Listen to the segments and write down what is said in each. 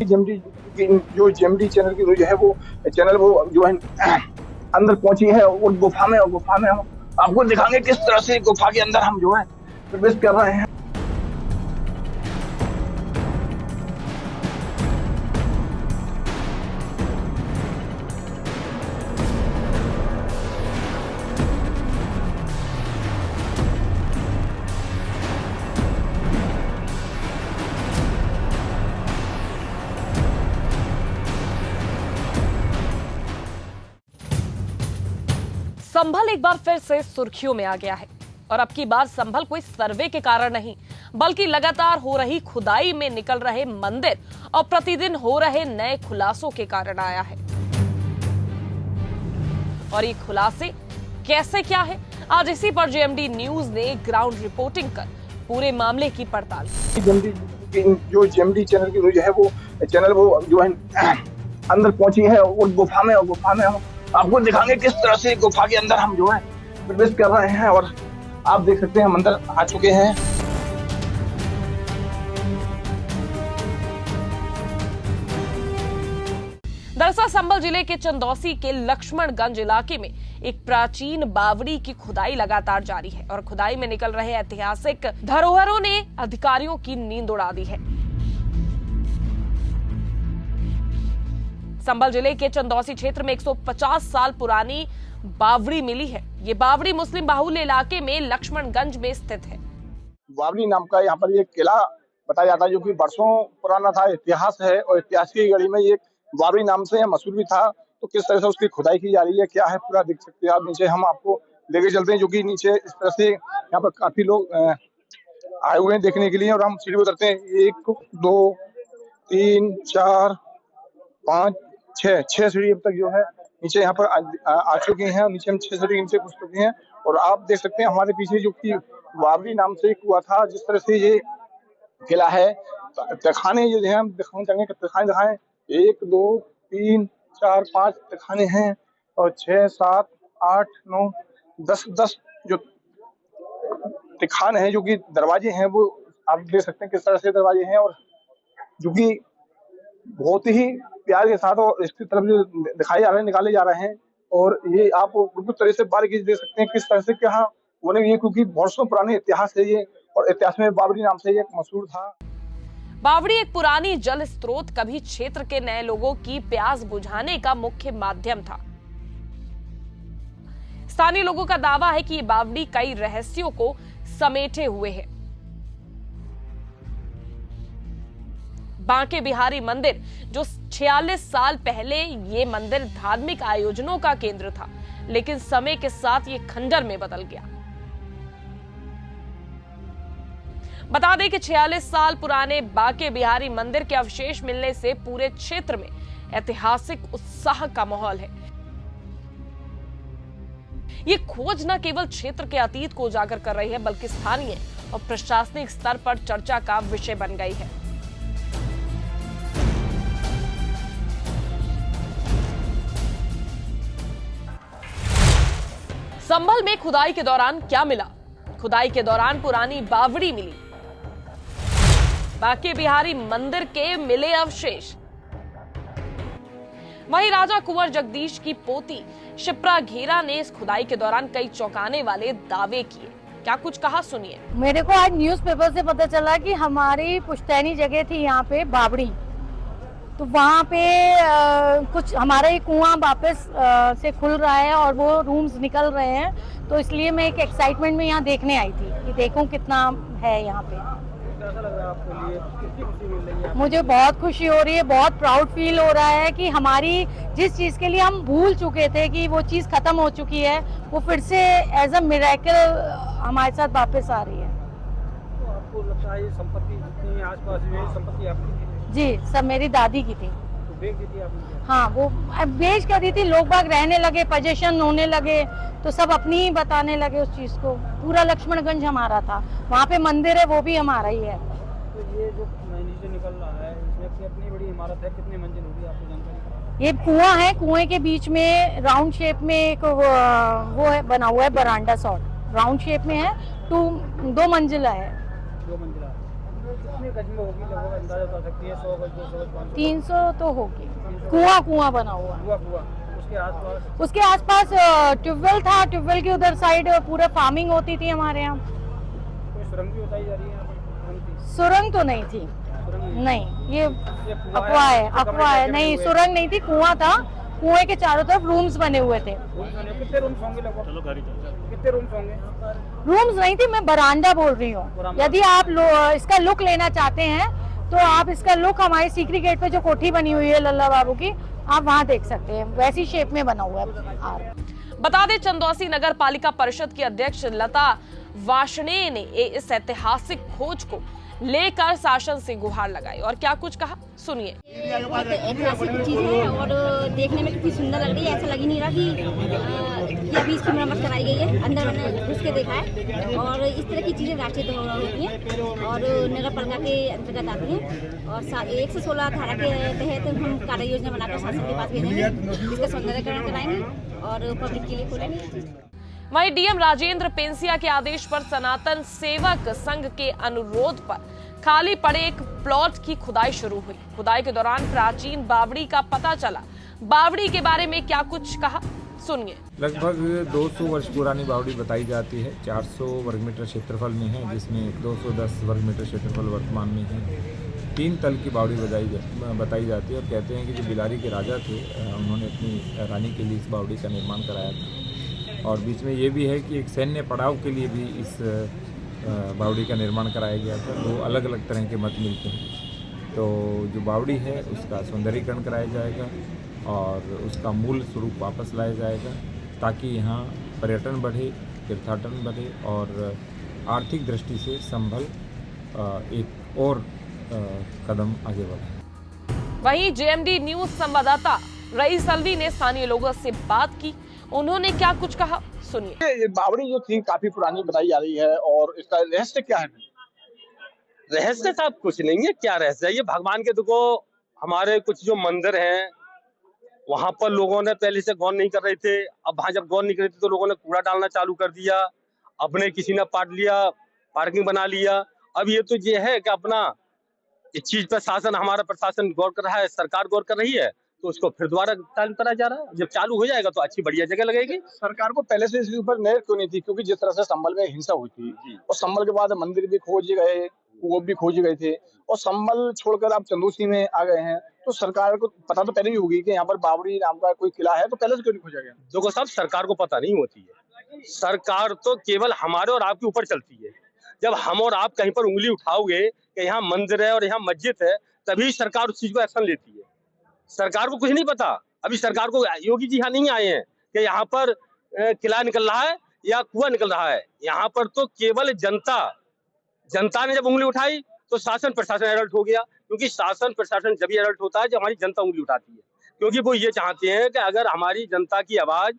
JMD जो JMD channel की जो है वो चैनल वो जो है अंदर पहुंची है और गुफा में हम आपको दिखाएंगे किस तरह से गुफा के अंदर हम जो है प्रवेश कर रहे हैं। संभल एक बार फिर से सुर्खियों में आ गया है और अब की बार संभल कोई सर्वे के कारण नहीं बल्कि लगातार हो रही खुदाई में निकल रहे मंदिर और प्रतिदिन हो रहे नए खुलासों के कारण आया है। और ये खुलासे कैसे क्या है, आज इसी पर जेएमडी न्यूज ने ग्राउंड रिपोर्टिंग कर पूरे मामले की पड़ताल की। जो जेएमडी चैनल की जो है वो चैनल वो जो है अंदर पहुंची है और गुफा में हम आपको दिखाएंगे किस तरह से गुफा के अंदर हम जो है प्रवेश कर रहे हैं। और आप देख सकते हैं हम अंदर आ चुके हैं। दरअसल संभल जिले के चंदौसी के लक्ष्मणगंज इलाके में एक प्राचीन बावड़ी की खुदाई लगातार जारी है और खुदाई में निकल रहे ऐतिहासिक धरोहरों ने अधिकारियों की नींद उड़ा दी है। संभल जिले के चंदौसी क्षेत्र में 150 साल पुरानी बावड़ी मिली है। ये बावड़ी मुस्लिम बाहुल्य इलाके में लक्ष्मणगंज में स्थित है। बावड़ी नाम का यहाँ पर ये किला बताया जाता है जो कि वर्षों पुराना था, इतिहास है और इतिहास की गढ़ी में ये बावड़ी नाम से मशहूर भी था। तो किस तरह से उसकी खुदाई की जा रही है, क्या है पूरा देख सकते हैं आप। नीचे हम आपको लेके चलते हैं जो कि नीचे इस तरह से यहाँ पर काफी लोग आए हुए हैं देखने के लिए। और हम सीढ़ी पे उतरते हैं, 1 2 3 4 5 6 सीढ़ी अब तक जो है नीचे यहाँ पर आ चुके हैं। नीचे हम 6 सीढ़ी नीचे घुस चुके हैं और आप देख सकते हैं हमारे पीछे जो कि बावड़ी नाम से हुआ था। जिस तरह से ये किला है, तहखाने जो है हम दिखाएंगे, तहखाने दिखाएं 1 2 3 4 5 तहखाने हैं और 6 7 8 9 10 जो तहखाने हैं जो कि दरवाजे हैं वो आप देख सकते हैं किस तरह से दरवाजे हैं और जो कि बहुत ही प्यार के साथ और इसकी तरफ जो दिखाए जा रहे हैं, निकाले जा रहे हैं। और ये आप बिल्कुल तरह से बारीकी देख सकते हैं किस तरह से क्या होने ये, क्योंकि वर्षों पुराने इतिहास है ये और इतिहास में बावड़ी नाम से ये मशहूर था। बावड़ी एक पुरानी जल स्रोत कभी क्षेत्र के नए लोगों की प्यास बुझाने का मुख्य माध्यम था। स्थानीय लोगों का दावा है कि ये बावड़ी कई रहस्यों को समेटे हुए है। बांके बिहारी मंदिर जो 46 साल पहले ये मंदिर धार्मिक आयोजनों का केंद्र था, लेकिन समय के साथ ये खंडर में बदल गया। बता दें कि 46 साल पुराने बांके बिहारी मंदिर के अवशेष मिलने से पूरे क्षेत्र में ऐतिहासिक उत्साह का माहौल है। ये खोज न केवल क्षेत्र के अतीत को उजागर कर रही है बल्कि स्थानीय और प्रशासनिक स्तर पर चर्चा का विषय बन गई है। संभल में खुदाई के दौरान क्या मिला? खुदाई के दौरान पुरानी बावड़ी मिली, बांके बिहारी मंदिर के मिले अवशेष। वहीं राजा कुंवर जगदीश की पोती शिप्रा घेरा ने इस खुदाई के दौरान कई चौंकाने वाले दावे किए। क्या कुछ कहा, सुनिए। मेरे को आज न्यूज़पेपर से पता चला कि हमारी पुश्तैनी जगह थी यहाँ पे बावड़ी, तो वहाँ पे कुछ हमारा एक कुआं वापस से खुल रहा है और वो रूम्स निकल रहे हैं, तो इसलिए मैं एक एक्साइटमेंट में यहाँ देखने आई थी कि देखूं कितना है यहाँ पे। कैसा लग रहा है आपको लिए? कितनी खुशी मिल रही है? मुझे बहुत खुशी हो रही है, बहुत प्राउड फील हो रहा है कि हमारी जिस चीज़ के लिए हम भूल चुके थे कि वो चीज़ खत्म हो चुकी है, वो फिर से एज अ मिरेकल हमारे साथ वापस आ रही है। तो आपको लगता है ये संपत्ति जितनी आसपास में संपत्ति आपकी थी? जी, सब मेरी दादी की थी। तो बेच दी थी आपने? हाँ, वो बेच कर दी थी, लोग बाग रहने लगे, पोजेशन होने लगे, तो सब अपनी ही बताने लगे उस चीज़ को। पूरा लक्ष्मणगंज हमारा था, वहाँ पे मंदिर है वो भी हमारा ही है। तो ये जो नीचे निकल रहा है इसमें कितनी बड़ी इमारत है, कितनी मंजिल होगी, आपको जानकारी? ये कुआं है, कुएं के बीच में राउंड शेप में एक वो है बना हुआ है बरांडा सॉर्ट, राउंड शेप में है, 2 मंजिला है। 2 मंजिला। कितने गज में होगी लगभग अंदाजा बता सकती है? 100 गज, 200 गज, 500? 300 तो होगी। कुआं बना हुआ। कुआ उसके आसपास? उसके आसपास ट्यूबवेल था, ट्यूबवेल की उधर साइड पूरा फार्मिंग होती थी हमारे यहाँ। कोई सुरंग भी बताई जा रही है यहाँ पर? सुरंग थी? सुरंग तो नहीं थी, सुरंग नहीं, ये कुआं अफवाह है, नहीं सुरंग नहीं थी, कुआं था। कुएं के चारों तरफ रूम्स बने हुए थे। कितने रूम्स होंगे लगभग? कितने रूम्स होंगे? रूम्स नहीं थी, मैं बरामदा बोल रही हूँ। यदि आप इसका लुक लेना चाहते हैं तो आप इसका लुक हमारे सीकरी गेट पे जो कोठी बनी हुई है लल्ला बाबू की, आप वहाँ देख सकते हैं, वैसी शेप में बना हुआ है। बता दें, चंदौसी नगर पालिका परिषद की अध्यक्ष लता वार्ष्णेय ने इस ऐतिहासिक खोज को लेकर शासन से गुहार लगाई और क्या कुछ कहा, सुनिए। बहुत ऐतिहासिक चीज है और देखने में कितनी सुंदर लग रही है। ऐसा लग ही नहीं रहा कि अभी इसकी मरम्मत कराई गई है। अंदर मैंने घुस के देखा है और इस तरह की चीजें राष्ट्रीय धरोहर होती हैं और नगर पालिका के अंतर्गत आती हैं और 116 धारा के तहत हम कार्य योजना बनाकर शासन के पास भेजेंगे, इसका सौंदर्यकरण कराएंगे और पब्लिक के लिए खोलेंगे। वहीं डीएम राजेंद्र पेंसिया के आदेश पर सनातन सेवक संघ के अनुरोध पर खाली पड़े एक प्लॉट की खुदाई शुरू हुई। खुदाई के दौरान प्राचीन बावड़ी का पता चला। बावड़ी के बारे में क्या कुछ कहा, सुनिए। लगभग 200 वर्ष पुरानी बावड़ी बताई जाती है। 400 वर्ग मीटर क्षेत्रफल में है, जिसमें 210 वर्ग मीटर क्षेत्रफल वर्तमान में है। 3 तल की बावड़ी बताई जाती है और कहते हैं कि जो बिलारी के राजा थे, उन्होंने अपनी रानी के लिए इस बावड़ी का निर्माण कराया था। और बीच में ये भी है कि एक सैन्य पड़ाव के लिए भी इस बावड़ी का निर्माण कराया गया था। तो अलग अलग तरह के मत मिलते हैं। तो जो बावड़ी है उसका सौंदर्यीकरण कराया जाएगा और उसका मूल स्वरूप वापस लाया जाएगा, ताकि यहाँ पर्यटन बढ़े, तीर्थाटन बढ़े और आर्थिक दृष्टि से संभल एक और कदम आगे बढ़े। वहीं जेएमडी न्यूज संवाददाता रईस अलवी ने स्थानीय लोगों से बात की। उन्होंने क्या कुछ कहा, सुनिए। ये बावड़ी जो थी काफी पुरानी बताई जा रही है और इसका रहस्य क्या है? रहस्य साहब कुछ नहीं है। क्या रहस्य है? ये भगवान के देखो, हमारे कुछ जो मंदिर हैं वहां पर लोगों ने पहले से गौर नहीं कर रहे थे। अब वहां जब गौर नहीं कर रहे थे तो लोगों ने कूड़ा डालना चालू कर दिया, अपने किसी ने पाट लिया, पार्किंग बना लिया। अब ये तो ये है कि अपना इस चीज पर शासन, हमारा प्रशासन गौर कर रहा है, सरकार गौर कर रही है, तो उसको फिर दोबारा चालू करा जा रहा है। जब चालू हो जाएगा तो अच्छी बढ़िया जगह लगेगी। सरकार को पहले से इसके ऊपर नजर क्यों नहीं थी? क्योंकि जिस तरह से संभल में हिंसा हुई थी और संभल के बाद मंदिर भी खोजे गए, वो भी खोजे गए थे और संभल छोड़कर आप चंदौसी में आ गए हैं, तो सरकार को पता तो पहले ही होगी कि यहाँ पर बावड़ी नाम का कोई किला है, तो पहले से क्यों नहीं खोजा गया? देखो साहब, सरकार को पता नहीं होती है। सरकार तो केवल हमारे और आपके ऊपर चलती है। जब हम और आप कहीं पर उंगली उठाओगे कि यहाँ मंदिर है और यहाँ मस्जिद है, तभी सरकार उस चीज को एक्शन लेती है। सरकार को कुछ नहीं पता। अभी सरकार को योगी जी यहाँ नहीं आए हैं कि यहाँ पर किला निकल रहा है या कुआं निकल रहा है। यहाँ पर तो केवल जनता ने जब उंगली उठाई तो शासन प्रशासन अलर्ट हो गया, क्योंकि शासन प्रशासन जब भी अलर्ट होता है जब हमारी जनता उंगली उठाती है, क्योंकि वो ये चाहते हैं कि अगर हमारी जनता की आवाज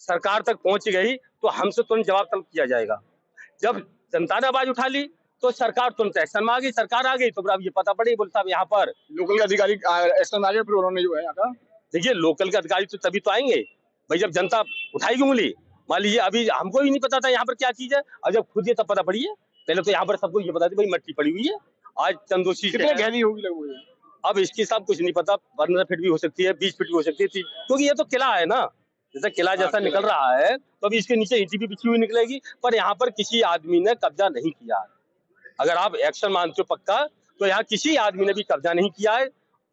सरकार तक पहुंच गई तो हमसे तुरंत जवाब तलब किया जाएगा। जब जनता ने आवाज उठा ली तो सरकार तुरंत एक्शन में आ गई, सरकार आ गई, तो अब ये पता पड़ी बोलता यहाँ पर लोकल के अधिकारी एक्शन आ गए, फिर उन्होंने जो है यहाँ का, देखिए लोकल के अधिकारी तो तभी तो आएंगे भाई जब जनता उठाएगी उंगली। मान लीजिए अभी हमको भी नहीं पता था यहाँ पर क्या चीज है, और जब खुद ये तब पता पड़ी है। पहले तो यहाँ पर सबको ये पता था भाई मट्टी पड़ी हुई है। आज चंदौसी कितनी गहरी होगी लगभग? अब इसकी सब कुछ नहीं पता, 15 फीट भी हो सकती है, 20 फीट भी हो सकती है, क्योंकि ये तो किला है ना। जैसे किला जैसा निकल रहा है तो अभी इसके नीचे ईंटें भी बिछी हुई निकलेगी, पर यहाँ पर किसी आदमी ने कब्जा नहीं किया है। अगर आप एक्शन मानते हो पक्का, तो यहाँ किसी आदमी ने भी कब्जा नहीं किया है।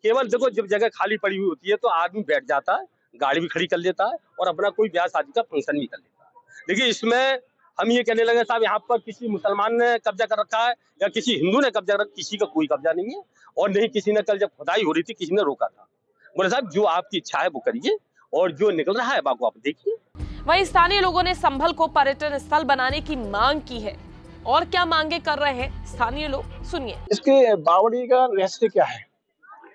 केवल देखो जब जगह खाली पड़ी हुई होती है तो आदमी बैठ जाता है, गाड़ी भी खड़ी कर लेता है और अपना कोई ब्याह शादी का फंक्शन भी कर लेता है। देखिए इसमें हम ये कहने लगे साहब यहाँ पर किसी मुसलमान ने कब्जा कर रखा है या किसी हिंदू ने कब्जा कर रखा, किसी का कोई कब्जा नहीं है। और नहीं किसी ने, कल जब खुदाई हो रही थी किसी ने रोका था। बोले साहब जो आपकी इच्छा है वो करिए और जो निकल रहा है बाबू आप देखिए। वहीं स्थानीय लोगों ने संभल को पर्यटन स्थल बनाने की मांग की है। और क्या मांगे कर रहे हैं स्थानीय लोग, सुनिए। इसके बावड़ी का रहस्य क्या है?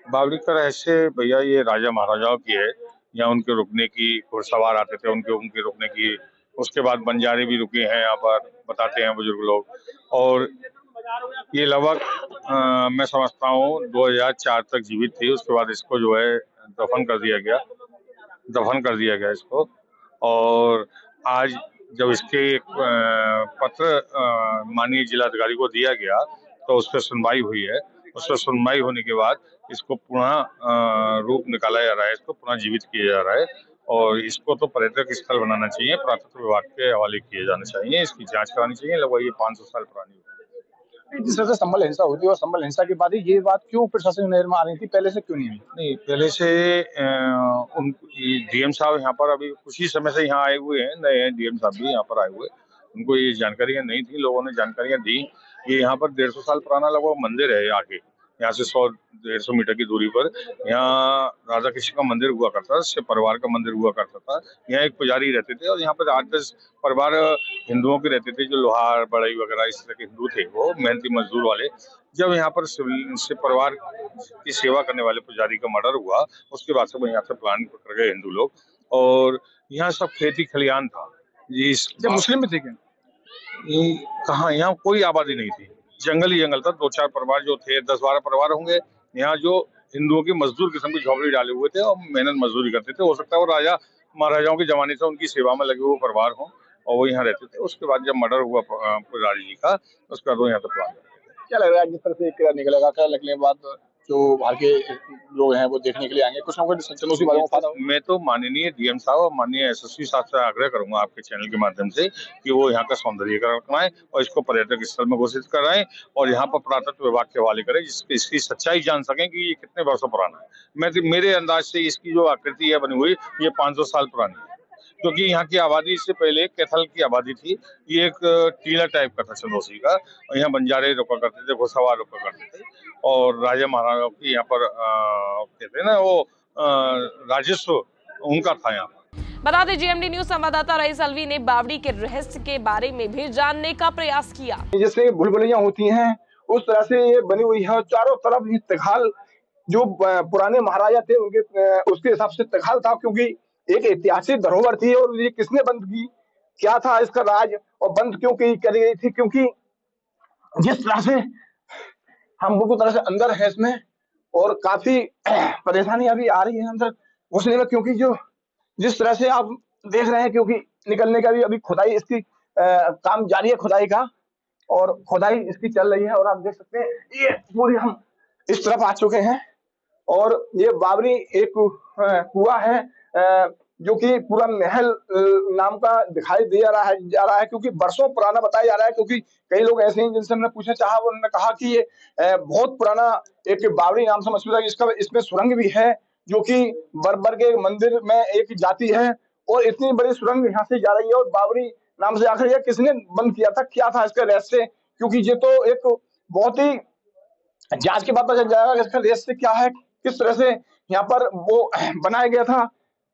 बावड़ी का रहस्य भैया ये राजा महाराजाओं की है। यहाँ उनके रुकने की, घुड़सवार आते थे उनके रुकने की, उसके बाद बंजारे भी रुके हैं यहाँ पर, बताते हैं बुजुर्ग लोग। और ये लगभग मैं समझता हूँ 2004 तक जीवित थी। उसके बाद इसको जो है दफन कर दिया गया इसको। और आज जब इसके पत्र माननीय जिलाधिकारी को दिया गया तो उस पर सुनवाई हुई है। उस पर सुनवाई होने के बाद इसको पुनः रूप निकाला जा रहा है, इसको पुनः जीवित किया जा रहा है और इसको तो पर्यटक स्थल बनाना चाहिए, पुरातत्व विभाग के हवाले किए जाने चाहिए, इसकी जांच करानी चाहिए। लगभग ये 500 साल पुरानी है। जिस तरह से संभल हिंसा होती है और संभल हिंसा के बाद ही ये बात क्यों प्रशासन की नजर में आ रही थी, पहले से क्यों नहीं आई? नहीं, पहले से उन डीएम साहब यहाँ पर अभी कुछ ही समय से यहाँ आए हुए हैं, नए डीएम साहब भी यहाँ पर आए हुए, उनको ये जानकारियां नहीं थी, लोगों ने जानकारियां दी। ये यहाँ पर 150 साल पुराना लगभग मंदिर है आगे, यहाँ से 100-150 मीटर की दूरी पर यहाँ राधा कृष्ण का मंदिर हुआ करता था, शिव परिवार का मंदिर हुआ करता था। यहाँ एक पुजारी रहते थे और यहाँ पर 8-10 परिवार हिंदुओं के रहते थे, जो लोहार बढ़ई वगैरह इस तरह के हिंदू थे, वो मेहनती मजदूर वाले। जब यहाँ पर शिव परिवार की सेवा करने वाले पुजारी का मर्डर हुआ, उसके बाद से वो यहाँ से प्लान कर गए हिंदू लोग और यहाँ सब खेती खलियान था। जब मुस्लिम भी थे क्या? कहाँ, यहाँ कोई आबादी नहीं थी, जंगल ही जंगल था। 2-4 परिवार जो थे, 10-12 परिवार होंगे यहाँ, जो हिंदुओं की मजदूर किस्म की झोपड़ी डाले हुए थे और मेहनत मजदूरी करते थे। हो सकता है वो राजा महाराजाओं के जमाने से उनकी सेवा में लगे हुए परिवार हों और वो यहाँ रहते थे। उसके बाद जब मर्डर हुआ पुजारी जी का, उसके बाद वो यहाँ तक प्लान। क्या लग रहा है जिस तरह से एक निकलेगा, क्या लगने के बाद जो बाहर के लोग हैं वो देखने के लिए आएंगे, कुछ ना कुछ सनसनी बातों को फायदा होगा? मैं तो माननीय डीएम साहब और माननीय एसएसपी साहब से आग्रह करूंगा आपके चैनल के माध्यम से कि वो यहाँ का सौंदर्यीकरण कराएं और इसको पर्यटक स्थल में घोषित कराएं और यहाँ पर पुरातत्व विभाग के हवाले करें, जिसकी इसकी सच्चाई जान सकें कि ये कितने वर्षों पुराना है। मेरे अंदाज से इसकी जो आकृति है बनी हुई, ये 500 साल पुरानी है, क्योंकि यहाँ की आबादी इससे पहले कैथल की आबादी थी। ये एक टीला टाइप का था चंदौसी का, और यहाँ बंजारे रुका करते थे, घुड़सवार रुका करते थे और राजा महाराजाओं की यहाँ पर कहते हैं ना वो राजस्व उनका था यहाँ पर। बता दें जीएमडी न्यूज संवाददाता रईस अलवी ने बावड़ी के रहस्य के बारे में भी जानने का प्रयास किया। जैसे भूलभुलैया होती हैं उस तरह से ये बनी हुई है, चारों तरफ ये तिखाल जो पुराने महाराजा थे उनके उसके हिसाब से तिखाल था, क्योंकि एक ऐतिहासिक धरोहर थी और ये किसने बंद की, क्या था इसका राज और बंद क्यों करी गई थी, क्योंकि जिस तरह से हम बिल्कुल तरह से अंदर है इसमें और काफी परेशानियां भी आ रही है अंदर घुसने में, क्योंकि जो जिस तरह से आप देख रहे हैं, क्योंकि निकलने का भी अभी खुदाई इसकी काम जारी है, खुदाई का, और खुदाई इसकी चल रही है और आप देख सकते हैं ये पूरी हम इस तरफ आ चुके हैं और ये बाबरी एक कुआं है जो कि पूरा महल नाम का दिखाई दे जा रहा है, क्योंकि बरसों पुराना बताया जा रहा है। क्योंकि कई लोग ऐसे हैं जिनसे हमने पूछना चाहा, उन्होंने कहा कि ये बहुत पुराना एक बाबरी नाम से मशहूर है, इसमें सुरंग भी है जो कि बर्बर के मंदिर में एक जाती है और इतनी बड़ी सुरंग यहाँ से जा रही है और बाबरी नाम से आखिर यह किसने बंद किया था, क्या था इसका रहस्य, क्योंकि ये तो एक बहुत ही जांच के बाद पता चल जाएगा इसका रहस्य क्या है, किस तरह से यहाँ पर वो बनाया गया था।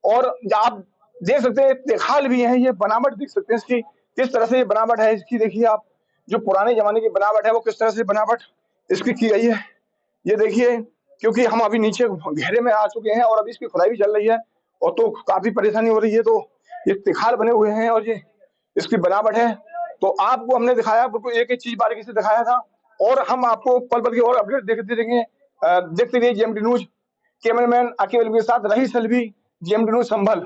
और आप देख सकते हैं तिखाल भी है, ये बनावट देख सकते हैं इसकी किस तरह से बनावट है इसकी, देखिए आप जो पुराने जमाने की बनावट है वो किस तरह से बनावट इसकी की गई है, ये देखिए। क्योंकि हम अभी नीचे गहरे में आ चुके हैं और अभी इसकी खुदाई भी चल रही है और तो काफी परेशानी हो रही है, तो ये तिखाल बने हुए हैं और ये इसकी बनावट है। तो आपको हमने दिखाया, बिल्कुल एक एक चीज बारीकी से दिखाया था और हम आपको पल पल की और अपडेट देखते रहेंगे। देखते रहिए GMD news. Cameraman Akib Alvi के साथ रईस अलवी, जीएमडी न्यूज संभल।